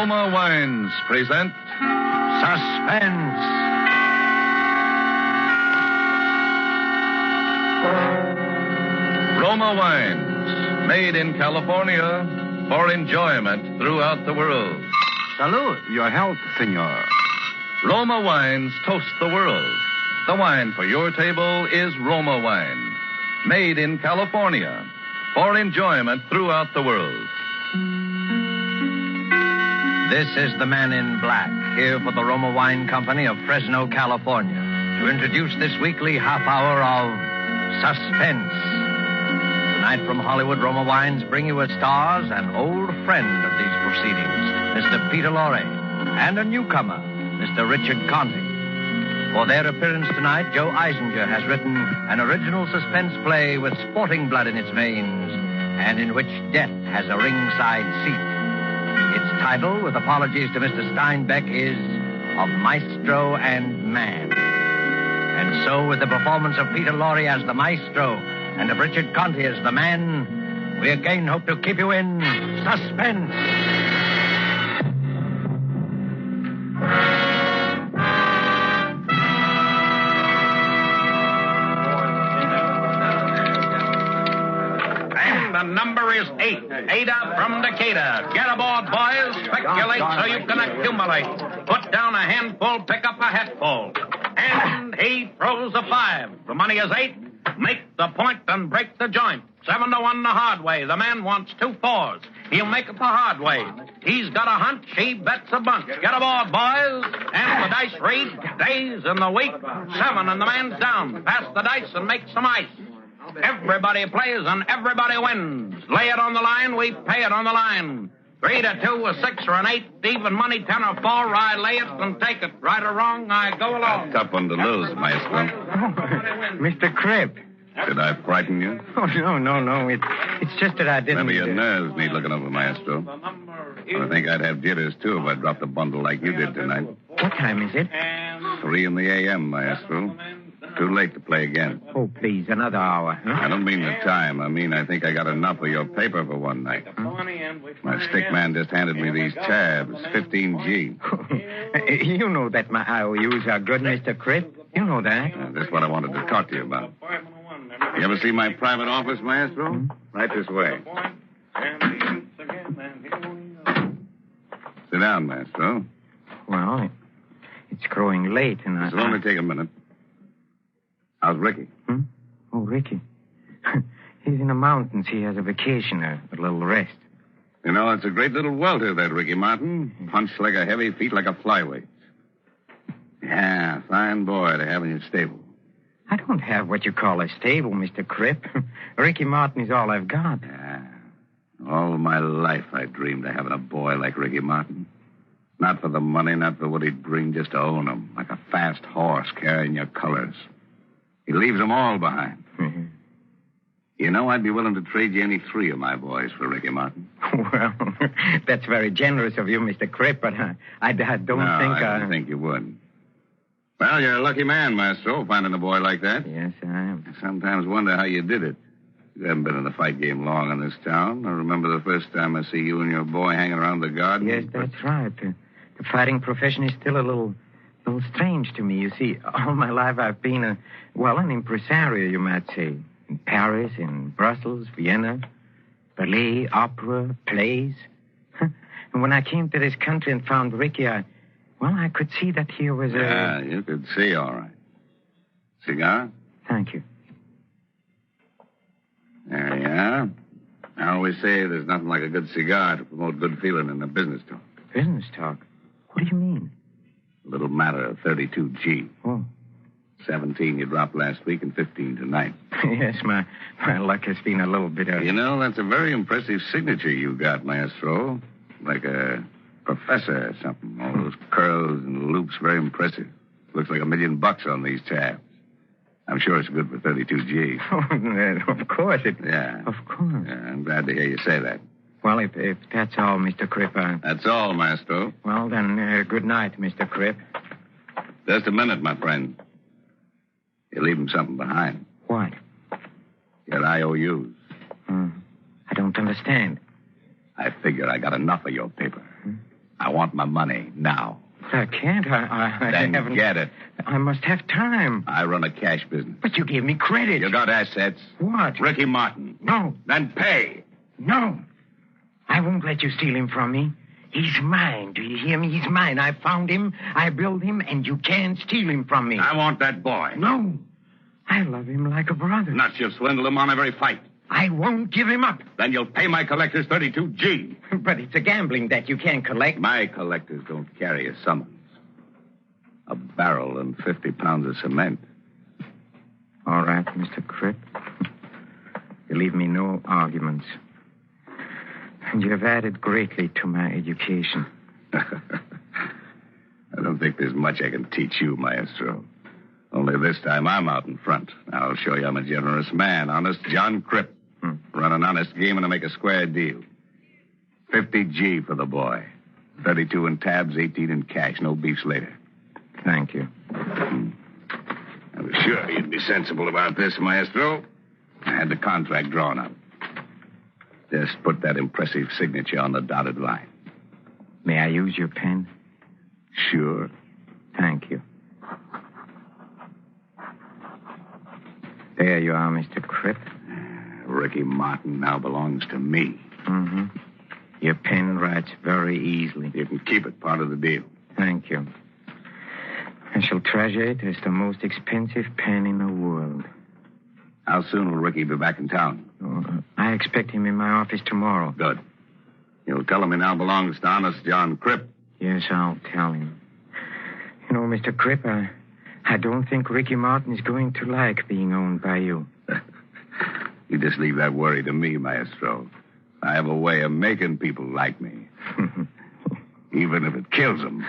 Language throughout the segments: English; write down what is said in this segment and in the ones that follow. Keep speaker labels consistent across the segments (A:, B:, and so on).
A: Roma Wines present
B: Suspense.
A: Roma Wines, made in California for enjoyment throughout the world.
C: Salud. Your health, senor.
A: Roma Wines toast the world. The wine for your table is Roma Wine, made in California for enjoyment throughout the world.
B: This is the man in black, here for the Roma Wine Company of Fresno, California, to introduce this weekly half hour of Suspense. Tonight from Hollywood, Roma Wines bring you as stars an old friend of these proceedings, Mr. Peter Lorre, and a newcomer, Mr. Richard Conte. For their appearance tonight, Joe Eisinger has written an original suspense play with sporting blood in its veins, and in which death has a ringside seat. Its title, with apologies to Mr. Steinbeck, is Of Maestro and Man. And so, with the performance of Peter Lorre as the Maestro and of Richard Conte as the Man, we again hope to keep you in suspense.
D: Number is 8. Ada from Decatur. Get aboard, boys. Speculate so you can accumulate. Put down a handful, pick up a hatful. And he throws a 5. The money is 8. Make the point and break the joint. 7 to 1 the hard way. The man wants 2 4s. He'll make it the hard way. He's got a hunch. He bets a bunch. Get aboard, boys. And the dice read days in the week. 7 and the man's down. Pass the dice and make some ice. Everybody plays and everybody wins. Lay it on the line, we pay it on the line. 3 to 2, a 6 or an 8, even money 10 or 4. I lay it and take it. Right or wrong, I go along.
A: Tough one to lose, Maestro.
E: Mr. Cribb.
A: Did I frighten you?
E: Oh, no. It's just that I didn't...
A: Maybe your nerves need looking over, Maestro. I think I'd have jitters, too, if I dropped a bundle like you did tonight.
E: What time is it?
A: 3 in the a.m., Maestro. Too late to play again.
E: Oh, please, another hour. Huh?
A: I don't mean the time. I mean I think I got enough of your paper for one night. My stick man just handed me these tabs, 15G.
E: You know that my IOUs are good, Mr. Cribb. You know that.
A: That's what I wanted to talk to you about. You ever see my private office, Maestro? Right this way. Sit down, Maestro.
E: Well, it's growing late, and
A: It'll only take a minute. How's Ricky?
E: Oh, Ricky. He's in the mountains. He has a vacation, a little rest.
A: You know, it's a great little welter, that Ricky Martin. Punched like a heavy, feet like a flyweight. Yeah, fine boy to have in your stable.
E: I don't have what you call a stable, Mr. Cribb. Ricky Martin is all I've got.
A: Yeah. All my life I dreamed of having a boy like Ricky Martin. Not for the money, not for what he'd bring, just to own him. Like a fast horse carrying your colors. He leaves them all behind.
E: Mm-hmm.
A: You know, I'd be willing to trade you any 3 of my boys for Ricky Martin.
E: Well, that's very generous of you, Mr. Cribb, but I don't think...
A: I didn't think you would. Well, you're a lucky man, Maestro, finding a boy like that.
E: Yes, I am.
A: I sometimes wonder how you did it. You haven't been in the fight game long in this town. I remember the first time I see you and your boy hanging around the garden.
E: Yes, that's right. The fighting profession is still a little strange to me. You see, all my life I've been an impresario, you might say. In Paris, in Brussels, Vienna, ballet, opera, plays. And when I came to this country and found Ricky, I could see that here was
A: Yeah, you could see, all right. Cigar?
E: Thank you.
A: There you are. I always say there's nothing like a good cigar to promote good feeling in a business talk.
E: Business talk? What do you mean?
A: A little matter of 32G.
E: Oh.
A: 17 you dropped last week and 15 tonight.
E: Yes, my luck has been a little bit...
A: You know, that's a very impressive signature you got, Maestro. Like a professor or something. All those curls and loops, very impressive. Looks like $1 million on these tabs. I'm sure it's good for 32G.
E: Oh, of course it...
A: Yeah.
E: Of course.
A: Yeah, I'm glad to hear you say that.
E: Well, if that's all, Mr. Cribb,
A: That's all, Maestro.
E: Well, then, good night, Mr. Cribb.
A: Just a minute, my friend. You're leaving something behind.
E: What?
A: Your IOUs.
E: I don't understand.
A: I figure I got enough of your paper. I want my money now.
E: I can't. I
A: Then
E: haven't...
A: get it.
E: I must have time.
A: I run a cash business.
E: But you gave me credit.
A: You got assets.
E: What?
A: Ricky Martin.
E: No.
A: Then pay.
E: No. I won't let you steal him from me. He's mine. Do you hear me? He's mine. I found him. I built him, and you can't steal him from me.
A: I want that boy.
E: No. I love him like a brother.
A: Nuts, you've swindled him on every fight.
E: I won't give him up.
A: Then you'll pay my collectors $32G.
E: But it's a gambling debt you can't collect.
A: My collectors don't carry a summons. A barrel and 50 pounds of cement.
E: All right, Mr. Cripp. You leave me no arguments. And you have added greatly to my education.
A: I don't think there's much I can teach you, Maestro. Only this time I'm out in front. I'll show you I'm a generous man. Honest John Cripp. Run an honest game and I make a square deal. $50G for the boy. 32 in tabs, 18 in cash. No beefs later.
E: Thank you.
A: I was sure you'd be sensible about this, Maestro. I had the contract drawn up. Just put that impressive signature on the dotted line.
E: May I use your pen?
A: Sure.
E: Thank you. There you are, Mr. Cripp.
A: Ricky Martin now belongs to me.
E: Mm-hmm. Your pen writes very easily.
A: You can keep it, part of the deal.
E: Thank you. I shall treasure it as the most expensive pen in the world.
A: How soon will Ricky be back in town?
E: I expect him in my office tomorrow.
A: Good. You'll tell him he now belongs to honest John Cripp.
E: Yes, I'll tell him. You know, Mr. Cripp, I don't think Ricky Martin is going to like being owned by you.
A: You just leave that worry to me, Maestro. I have a way of making people like me. Even if it kills them.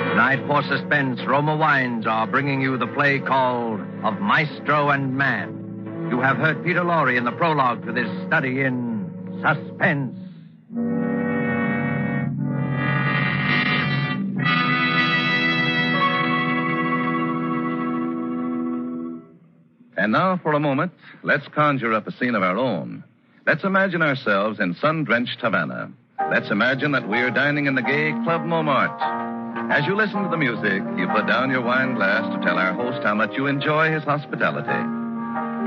B: Tonight for Suspense, Roma Wines are bringing you the play called Of Maestro and Man. You have heard Peter Lorre in the prologue to this study in Suspense.
F: And now, for a moment, let's conjure up a scene of our own. Let's imagine ourselves in sun-drenched Havana. Let's imagine that we're dining in the gay Club Montmartre. As you listen to the music, you put down your wine glass to tell our host how much you enjoy his hospitality.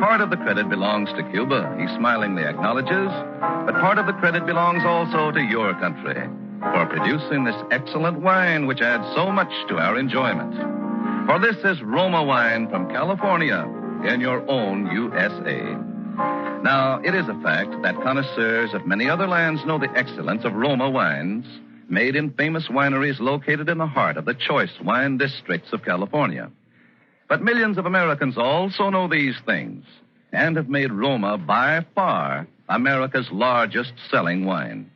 F: Part of the credit belongs to Cuba. He smilingly acknowledges. But part of the credit belongs also to your country for producing this excellent wine which adds so much to our enjoyment. For this is Roma wine from California in your own USA. Now, it is a fact that connoisseurs of many other lands know the excellence of Roma wines made in famous wineries located in the heart of the choice wine districts of California. But millions of Americans also know these things and have made Roma by far America's largest selling wine.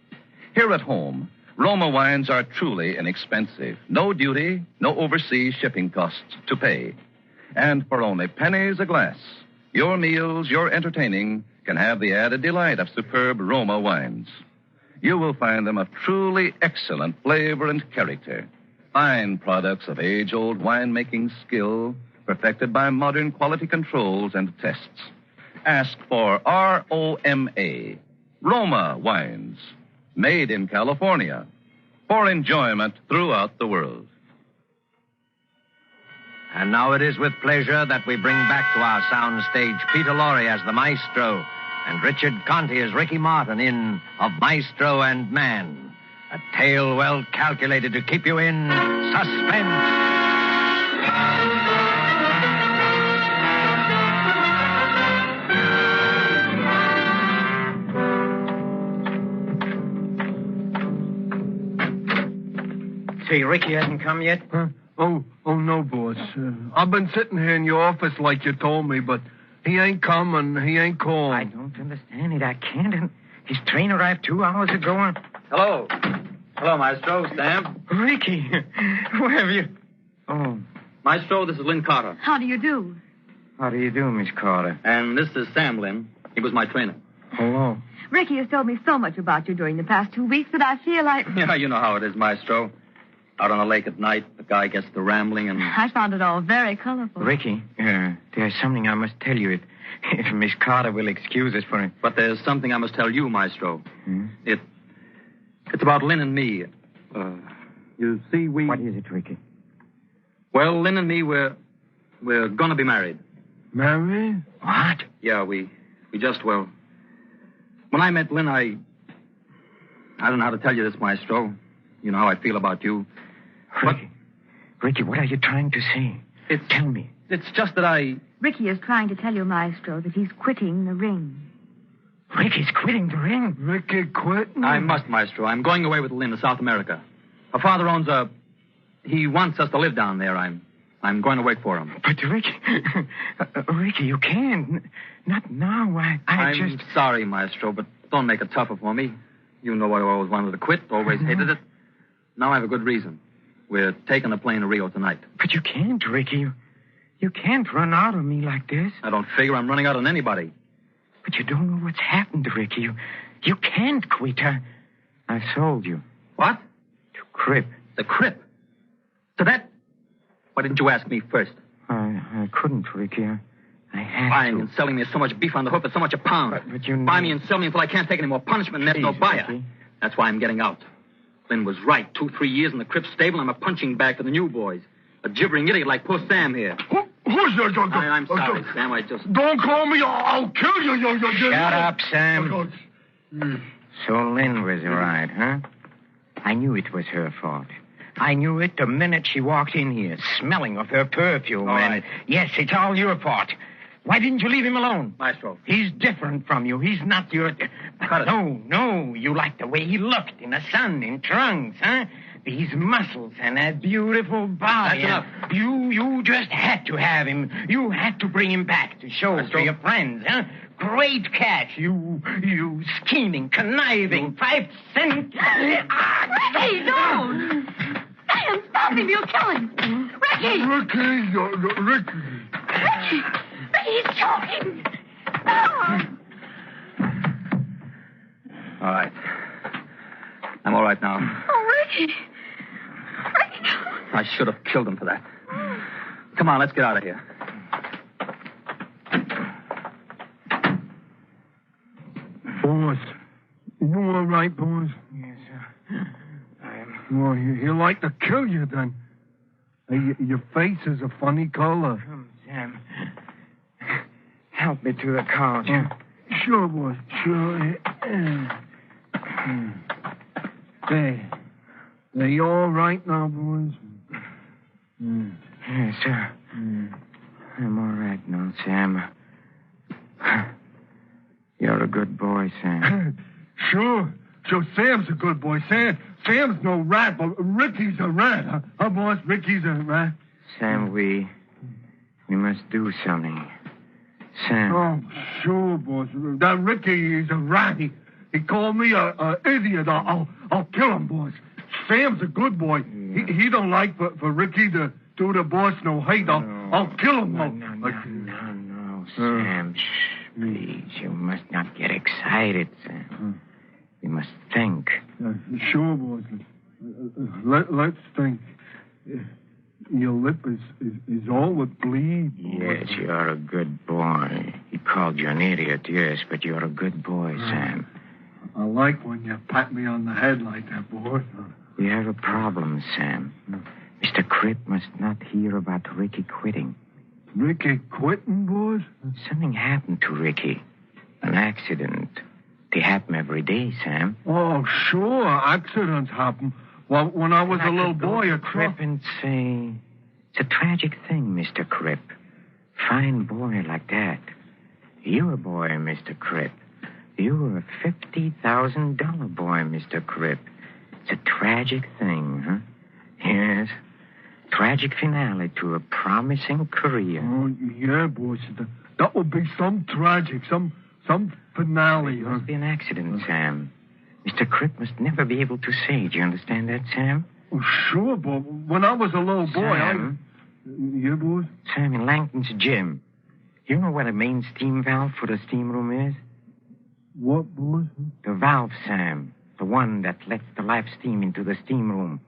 F: Here at home, Roma wines are truly inexpensive. No duty, no overseas shipping costs to pay. And for only pennies a glass, your meals, your entertaining can have the added delight of superb Roma wines. You will find them of truly excellent flavor and character. Fine products of age-old winemaking skill, perfected by modern quality controls and tests. Ask for ROMA, Roma wines, made in California, for enjoyment throughout the world.
B: And now it is with pleasure that we bring back to our sound stage Peter Lorre as the Maestro and Richard Conte as Ricky Martin in Of Maestro and Man, a tale well calculated to keep you in suspense.
E: Say, Ricky hasn't come yet?
G: Huh? Oh, no, boss. I've been sitting here in your office like you told me, but he ain't come and he ain't called.
E: I don't understand it. I can't. And his train arrived 2 hours ago. And...
H: Hello. Hello, Maestro. Sam?
E: Ricky, where have you... Oh.
H: Maestro, this is Lynn Carter.
I: How do you do?
E: How do you do, Miss Carter?
H: And this is Sam Lynn. He was my trainer.
E: Hello.
I: Ricky has told me so much about you during the past 2 weeks that I feel like...
H: Yeah, you know how it is, Maestro. Out on the lake at night, the guy gets to rambling and...
I: I found it all very colorful.
E: Ricky, there's something I must tell you. If Miss Carter will excuse us for it.
H: But there's something I must tell you, Maestro.
E: Hmm?
H: It's about Lynn and me. You see, we...
E: What is it, Ricky?
H: Well, Lynn and me, we're gonna be married.
G: Married?
E: What?
H: Yeah, we just, well... When I met Lynn, I don't know how to tell you this, Maestro. You know how I feel about you.
E: Ricky, what are you trying to say? Tell me.
H: It's just that
I: Ricky is trying to tell you, Maestro, that he's quitting the ring.
E: Ricky's quitting the ring?
G: Ricky quitting?
H: I must, Maestro. I'm going away with Lynn to South America. Her father owns he wants us to live down there. I'm going to work for him.
E: But, Ricky... Ricky, you can't. Not now.
H: I'm sorry, Maestro, but don't make it tougher for me. You know I always wanted to quit, always hated it. Now I have a good reason. We're taking a plane to Rio tonight.
E: But you can't, Ricky. You can't run out on me like this.
H: I don't figure I'm running out on anybody.
E: But you don't know what's happened, Ricky. You can't quit. I sold you.
H: What?
E: To Crip.
H: The Crip? To that? Why didn't you ask me first?
E: I couldn't, Ricky. I had
H: Buying
E: to.
H: and selling me so much beef on the hoof at so much a pound.
E: But you know...
H: Buy me and sell me until I can't take any more punishment and there's no buyer.
E: Ricky.
H: That's why I'm getting out. Lynn was right. 2-3 years in the Crip stable, I'm a punching bag for the new boys. A gibbering idiot like poor Sam here.
G: Who's that?
H: I'm sorry, Sam. I just...
G: Don't call me. I'll kill you.
E: Shut up, Sam. So Lynn was right, huh? I knew it was her fault. I knew it the minute she walked in here, smelling of her perfume.
H: All right.
E: Yes, it's all your fault. Why didn't you leave him alone?
H: Maestro.
E: He's different from you. He's not your...
H: Cut it.
E: No. You like the way he looked in the sun, in trunks, huh? These muscles and that beautiful body.
H: That's enough.
E: You just had to have him. You had to bring him back to show
H: Maestro.
E: to your friends, huh? Great catch. You scheming, conniving, 5 cent...
I: Ricky, don't! Sam, stop him. You'll kill him. Ricky!
G: Ricky.
I: Ricky, he's choking. Oh.
H: All right. I'm all right now.
I: Oh, Ricky.
H: I should have killed him for that. Come on, let's get out of here.
G: Boss, you all right, boss?
E: Yes, sir. I am...
G: Well, he'd like to kill you, then. Your face is a funny color.
E: Come, Sam. Help me to the couch.
G: Sure, boss. Sure. Are you all right now, boys?
E: Yes, sir. I'm all right now, Sam. You're a good boy, Sam.
G: Sure. Sam's a good boy. Sam's no rat, but Ricky's a rat. Huh, boss? Ricky's a rat.
E: Sam, we must do something. Sam.
G: Oh, sure, boss. That Ricky is a rat. He called me a idiot. I'll kill him, boss. Sam's a good boy.
E: Yeah.
G: He don't like for Ricky to do the boss no hate. I'll kill him.
E: No, Sam. Shh, please. You must not get excited, Sam. You must think.
G: Sure, boss. Let's think. Your lip is all with bleed.
E: Yes, you're a good boy. He called you an idiot, yes, but you're a good boy, Sam.
G: I like when you pat me on the head like that, boy.
E: We have a problem, Sam. Mr. Crip must not hear about Ricky quitting.
G: Ricky quitting, boys?
E: Something happened to Ricky. An accident. They happen every day, Sam.
G: Oh, sure. Accidents happen. Well, when I was a little boy,
E: Crip and say, it's a tragic thing, Mr. Crip. Fine boy like that. You're a boy, Mr. Crip. You're a $50,000 boy, Mr. Crip. It's a tragic thing, huh? Yes. Tragic finale to a promising career.
G: Oh, yeah, boys. That would be some tragic, some finale.
E: It must be an accident, Sam. Mr. Crip must never be able to say. Do you understand that, Sam?
G: Oh, sure, but when I was a little boy,
E: Sam?
G: Yeah, boys?
E: Sam, in Langton's gym. You know what a main steam valve for the steam room is?
G: What, boys?
E: The valve, Sam. The one that lets the live steam into the steam room.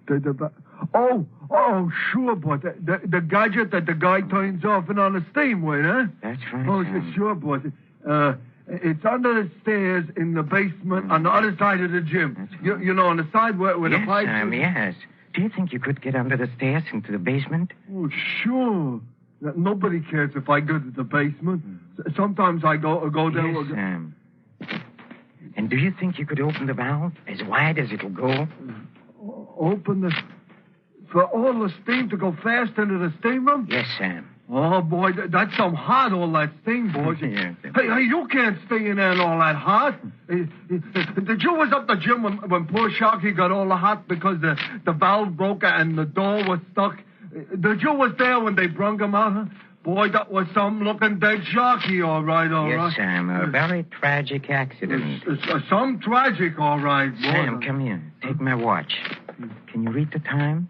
G: Oh, sure, boss. The gadget that the guy turns off and on the steam with, huh?
E: That's right,
G: Oh,
E: Sam.
G: sure, boss. It's under the stairs in the basement on the other side of the gym.
E: Right.
G: You know, on the side where the
E: Yes,
G: pipes...
E: Sam, yes. Do you think you could get under the stairs into the basement?
G: Oh, sure. Nobody cares if I go to the basement. Sometimes I go there...
E: Yes, Sam. And do you think you could open the valve as wide as it'll go?
G: Open the... For all the steam to go fast into the steam room?
E: Yes, Sam.
G: Oh, boy, that's some hot, all that steam, boys.
E: Yes.
G: Hey, you can't stay in there in all that hot. The Jew was up the gym when poor Sharky got all the hot because the valve broke and the door was stuck. The Jew was there when they brung him out. Huh? Boy, that was some looking dead Sharky, all right.
E: Yes, Sam, a very tragic accident.
G: Some tragic, all right, boy.
E: Sam, come here. Take my watch. Can you read the time?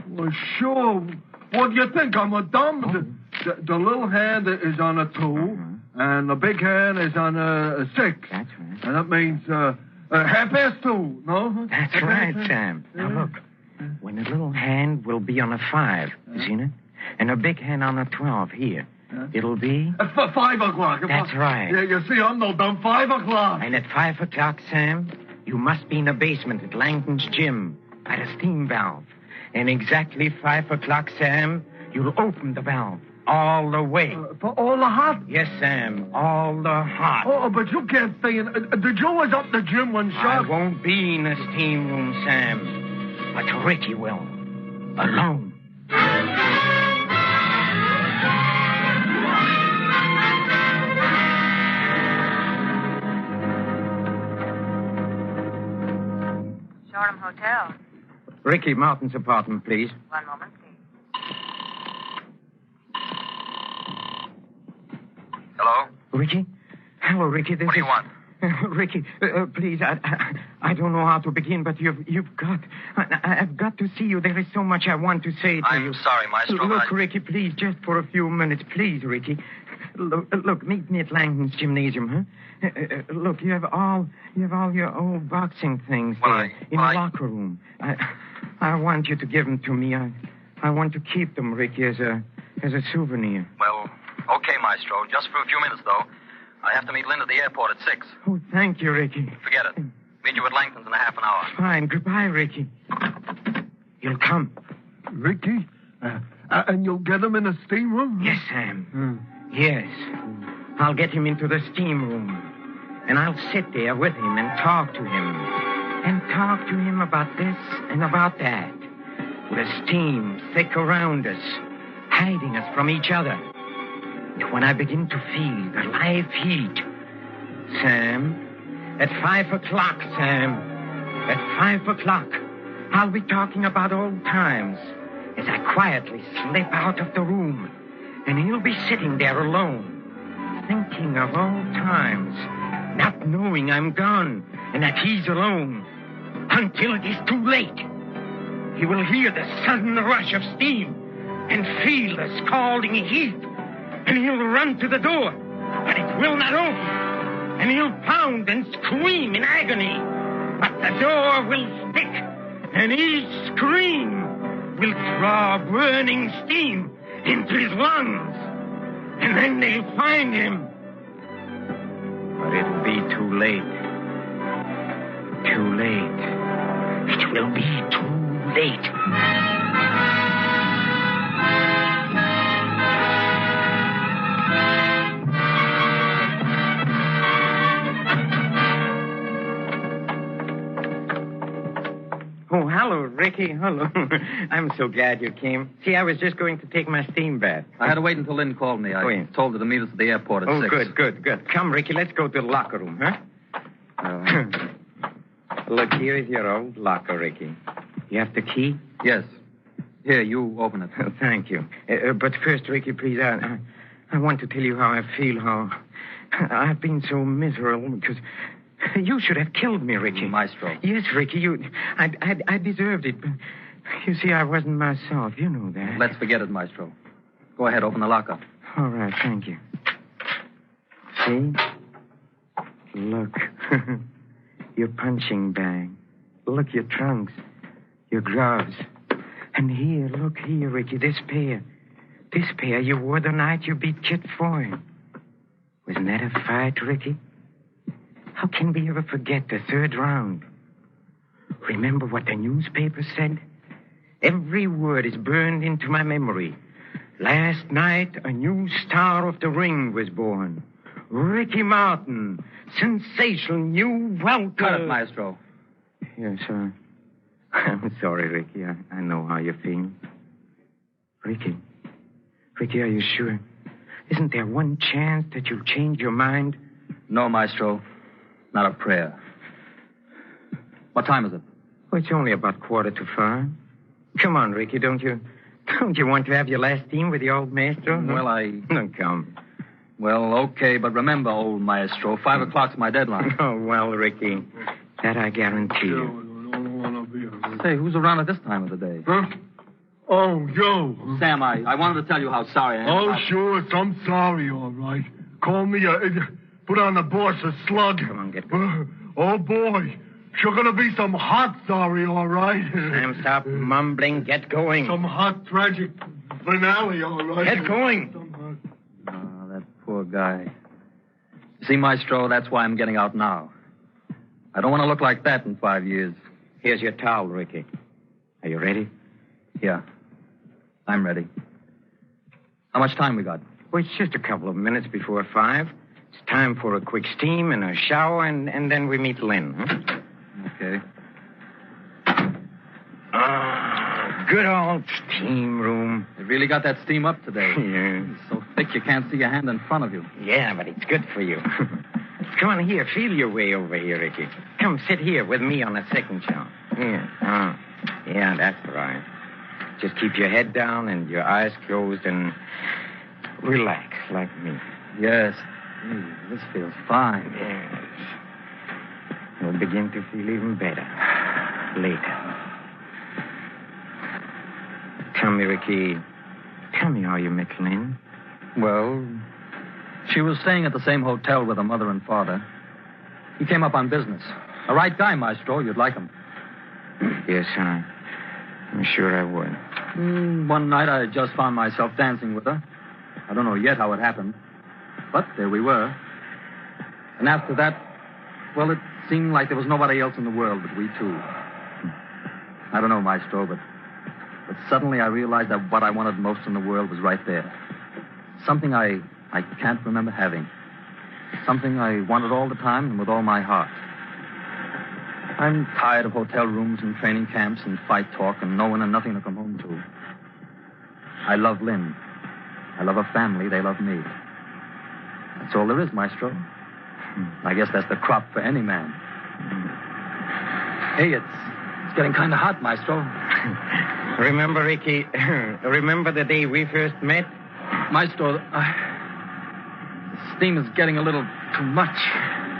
G: Well, sure. What do you think? I'm a dumb... The little hand is on a 2, and the big hand is on a 6.
E: That's right.
G: And that means 2:30, no?
E: That's right, Sam. Now, look. When a little hand will be on a 5, you seen it? And a big hand on a 12 here. It'll be...
G: 5 o'clock.
E: That's right.
G: Yeah, you see, I'm no dumb. 5 o'clock.
E: And at 5 o'clock, Sam, you must be in the basement at Langton's gym by the steam valve. And exactly 5 o'clock, Sam, you'll open the valve all the way.
G: For all the hot?
E: Yes, Sam, all the hot.
G: Oh, but you can't stay in... The Jew was up the gym when
E: I won't be in the steam room, Sam. But Ricky will. Alone.
J: Shoreham Hotel.
E: Ricky Martin's apartment, please.
J: One moment, please.
H: Hello?
E: Ricky? Hello, Ricky. This
H: What do you want?
E: Ricky, please, I don't know how to begin, but you've got... I've got to see you. There is so much I want to say to you.
H: I'm sorry, Maestro.
E: Look, Ricky, please, just for a few minutes. Please, Ricky. Look, meet me at Langton's gymnasium, huh? Look, you have all your old boxing things there in the locker room. I want you to give them to me. I want to keep them, Ricky, as a souvenir.
H: Well, okay, Maestro. Just for a few minutes, though. I have to meet Lynn at the airport at 6.
E: Oh, thank you, Ricky.
H: Forget it. Meet you at Langton's in a half an hour.
E: Fine. Goodbye, Ricky. You'll come.
G: Ricky? And you'll get him in the steam room?
E: Yes, Sam. Yes. I'll get him into the steam room. And I'll sit there with him and talk to him. And talk to him about this and about that. With the steam thick around us, hiding us from each other. When I begin to feel the live heat, Sam, at 5 o'clock, Sam, at 5 o'clock, I'll be talking about old times as I quietly slip out of the room, and he'll be sitting there alone, thinking of old times, not knowing I'm gone and that he's alone, until it is too late. He will hear the sudden rush of steam and feel the scalding heat. And he'll run to the door, but it will not open. And he'll pound and scream in agony, but the door will stick, and each scream will draw burning steam into his lungs. And then they'll find him. But it'll be too late. Too late. It will be too late. Oh, hello, Ricky. Hello. I'm so glad you came. See, I was just going to take my steam bath.
H: I had to wait until Lynn called me. I told her to meet us at the airport at 6.
E: Good. Come, Ricky, let's go to the locker room, huh? Look, here is your old locker, Ricky. You have the key?
H: Yes. Here, you open it.
E: Thank you. But first, Ricky, please, I want to tell you how I feel, how I've been so miserable because... You should have killed me, Ricky.
H: Maestro.
E: Yes, Ricky, I deserved it. But you see, I wasn't myself. You know that.
H: Let's forget it, Maestro. Go ahead, open the locker.
E: All right, thank you. See? Look. Your punching bag. Look, your trunks. Your gloves. And here, look here, Ricky, this pair. This pair you wore the night you beat Kit Foy. Wasn't that a fight, Ricky? How can we ever forget the third round? Remember what the newspaper said? Every word is burned into my memory. Last night, a new star of the ring was born. Ricky Martin, sensational new welter.
H: Cut it, Maestro.
E: Yes, sir. I'm sorry, Ricky. I know how you feel. Ricky, are you sure? Isn't there one chance that you'll change your mind?
H: No, Maestro. Not a prayer. What time is it?
E: Well, it's only about 5:15. Come on, Ricky, don't you want to have your last team with the old Maestro?
H: Well,
E: No, come.
H: Well, okay, but remember, old Maestro, 5 o'clock's my deadline.
E: Oh, well, Ricky, that I guarantee you.
G: I don't want to be around.
H: Say, who's around at this time of the day?
G: Huh? Oh, Joe.
H: Sam, I wanted to tell you how sorry I am.
G: Oh, sure. I'm sorry, all right. Call me put on the boss a slug.
E: Come on, get going.
G: Oh, boy. Sure gonna be some hot sorry, all right.
E: Sam, stop mumbling. Get going.
G: Some hot, tragic finale, all right.
E: Get going.
H: Oh, that poor guy. See, Maestro, that's why I'm getting out now. I don't want to look like that in 5 years.
E: Here's your towel, Ricky. Are you ready?
H: Yeah, I'm ready. How much time we got?
E: Well, it's just a couple of minutes before 5. It's time for a quick steam and a shower, and then we meet Lynn, huh?
H: Okay.
E: Good old steam room.
H: You really got that steam up today.
E: Yeah.
H: It's so thick you can't see your hand in front of you.
E: Yeah, but it's good for you. Come on here. Feel your way over here, Ricky. Come sit here with me on the second shower. Here. Yeah, that's right. Just keep your head down and your eyes closed and relax like me.
H: Yes. This feels fine.
E: Yes. You'll begin to feel even better later. Tell me, Ricky, how you met Lynn.
H: Well, she was staying at the same hotel with her mother and father. He came up on business. A right guy, Maestro. You'd like him.
E: Yes, I'm sure I would.
H: One night I just found myself dancing with her. I don't know yet how it happened. But there we were. And after that, well, it seemed like there was nobody else in the world but we two. I don't know, Maestro, but suddenly I realized that what I wanted most in the world was right there. Something I can't remember having. Something I wanted all the time and with all my heart. I'm tired of hotel rooms and training camps and fight talk and no one and nothing to come home to. I love Lynn. I love her family. They love me. That's all there is, Maestro. I guess that's the crop for any man. Hey, it's getting kind of hot, Maestro.
E: Remember, Ricky, remember the day we first met?
H: Maestro, the steam is getting a little too much.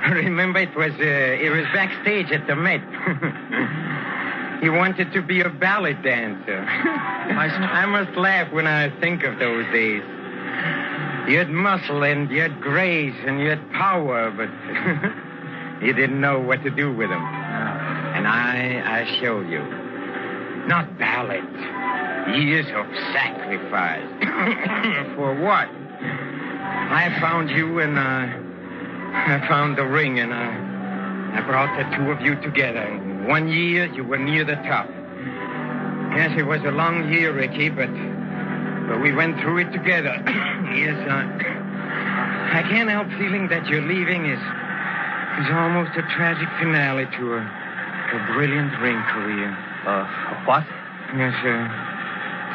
E: Remember, it was backstage at the Met. He wanted to be a ballet dancer. I must laugh when I think of those days. You had muscle and you had grace and you had power, but you didn't know what to do with them. And I show you. Not ballet. Years of sacrifice. For what? I found you and I found the ring and I brought the two of you together. In 1 year, you were near the top. Yes, it was a long year, Ricky, but we went through it together. Yes, I can't help feeling that your leaving is almost a tragic finale to a brilliant ring career.
H: What?
E: Yes,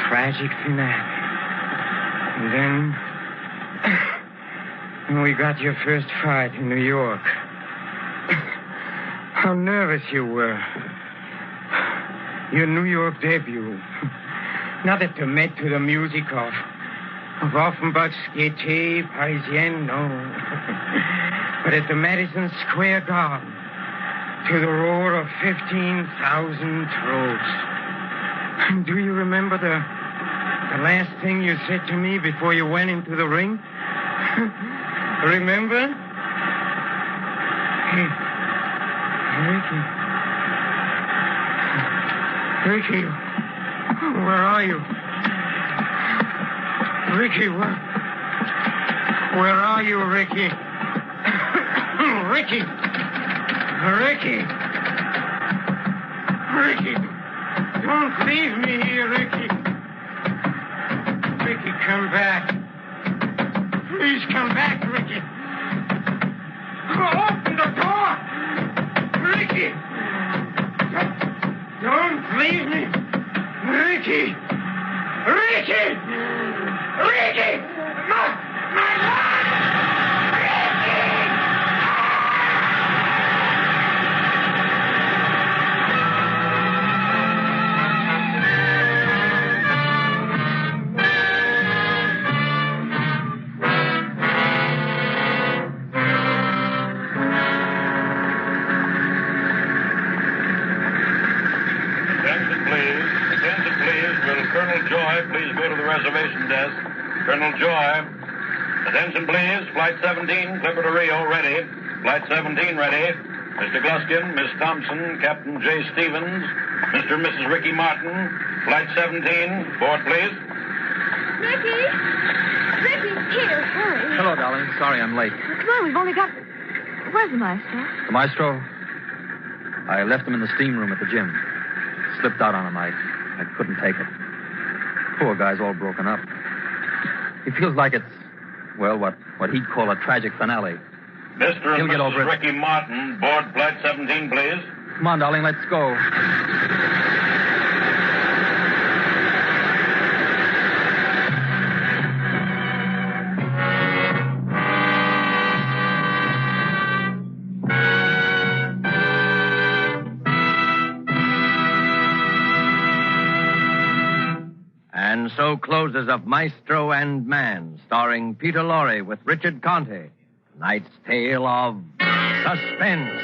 E: tragic finale. And then we got your first fight in New York. How nervous you were. Your New York debut. Not at the Met to the music of Offenbach's Gaîté Parisienne, no. But at the Madison Square Garden to the roar of 15,000 throats. Do you remember the last thing you said to me before you went into the ring? Remember? Hey, Ricky. Where are you? Ricky, where are you, Ricky? Ricky! Ricky! Ricky! Don't leave me here, Ricky. Ricky, come back. Please come back, Ricky. Open the door! Ricky! Don't leave me. Ricky! Ricky! Ricky! My life!
D: Please go to the reservation desk. Colonel Joy. Attention, please. Flight 17, Clipper to Rio, ready. Flight 17, ready. Mr. Gluskin, Miss Thompson, Captain J. Stevens, Mr. and Mrs. Ricky Martin. Flight 17, board, please.
I: Ricky! Ricky, here, hurry.
H: Hello, darling. Sorry I'm late.
I: Come on, we've only got... Where's the Maestro?
H: The Maestro? I left him in the steam room at the gym. Slipped out on him. I couldn't take it. Poor guy's all broken up. He feels like it's, well, what he'd call a tragic finale.
D: Mr.
H: He'll
D: and
H: get over
D: Mrs.
H: it.
D: Ricky Martin, board flight 17, please.
H: Come on, darling, let's go.
B: And so closes Of Maestro and Man, starring Peter Lorre with Richard Conte. Tonight's tale of Suspense.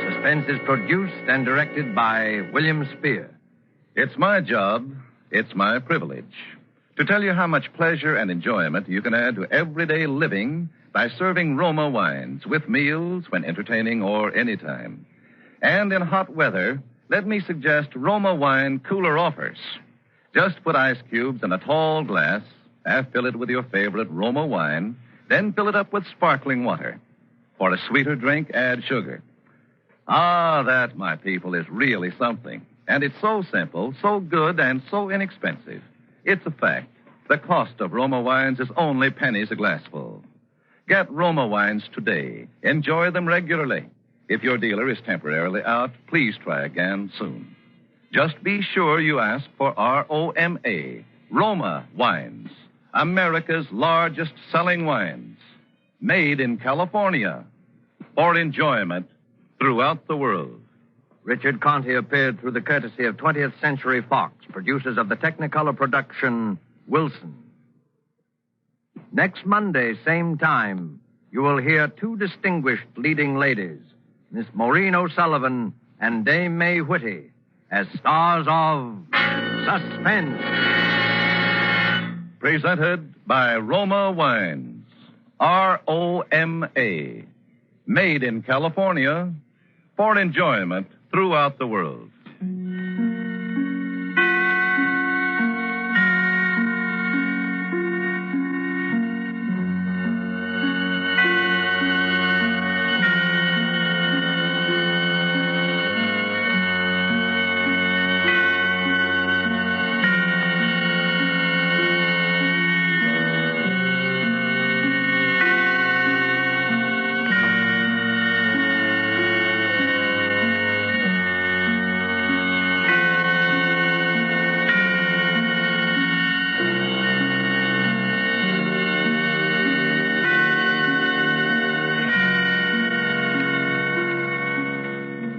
B: Suspense is produced and directed by William Spear.
F: It's my job, it's my privilege, to tell you how much pleasure and enjoyment you can add to everyday living by serving Roma wines with meals, when entertaining, or anytime. And in hot weather, let me suggest Roma wine cooler offers. Just put ice cubes in a tall glass, half-fill it with your favorite Roma wine, then fill it up with sparkling water. For a sweeter drink, add sugar. Ah, that, my people, is really something. And it's so simple, so good, and so inexpensive. It's a fact. The cost of Roma wines is only pennies a glassful. Get Roma wines today. Enjoy them regularly. If your dealer is temporarily out, please try again soon. Just be sure you ask for ROMA, Roma Wines, America's largest selling wines, made in California, for enjoyment throughout the world.
B: Richard Conte appeared through the courtesy of 20th Century Fox, producers of the Technicolor production Wilson. Next Monday, same time, you will hear two distinguished leading ladies, Miss Maureen O'Sullivan and Dame May Whitty, as stars of Suspense.
F: Presented by Roma Wines, ROMA, made in California, for enjoyment throughout the world.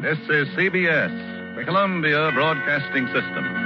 F: This is CBS, the Columbia Broadcasting System.